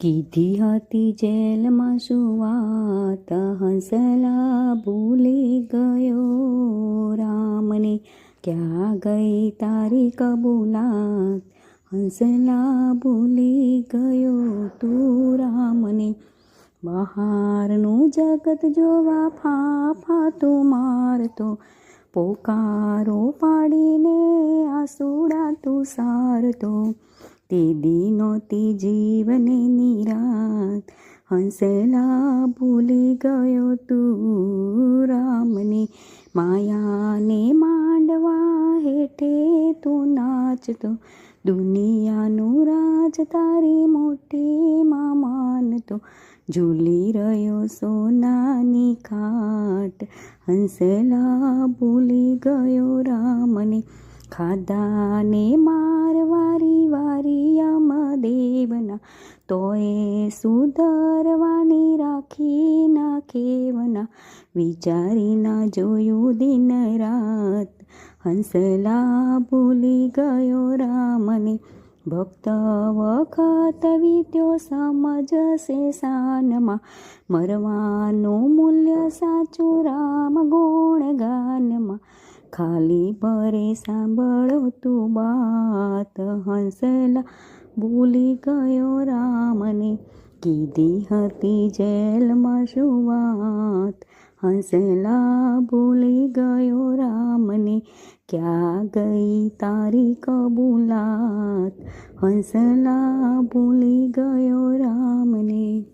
કીધી હતી જેલમાં શું વાત, હંસલા ભૂલી ગયો રામને, ક્યાં ગઈ તારી કબૂલાત, હંસલા ભૂલી ગયો તું રામને. બહારનું જગત જોવા ફાફા મારતો, પોકારો પાડીને આસુડા તું સારતો, તે દીનોતી જીવને નિરાત, હંસલા ભૂલી ગયો તું રામને. માયાને માંડવા હેઠે તું નાચતો, દુનિયાનું રાજ તારી મોટીમાં માનતો, ઝૂલી રહ્યો સોનાની ખાટ, હંસલા ભૂલી ગયો રામને. ખાધાને મારવારી વારી યમદેવના, તોય સુધરવાની રાખી ના ખેવના, વિચારી ના જોયું દિન રાત, હંસલા ભૂલી ગયો રામને. ભક્ત વખત વીત્યો સમજશે શાનમાં, મરવાનું મૂલ્ય સાચું રામ ગુણગાનમાં, ખાલી ભરે સાંભળો તું બાત, હંસલા ભૂલી ગયો રામને. કીધી હતી જેલમાં શું વાત, હંસલા ભૂલી ગયો રામને, ક્યાં ગઈ તારી કબૂલાત, હંસલા ભૂલી ગયો રામને.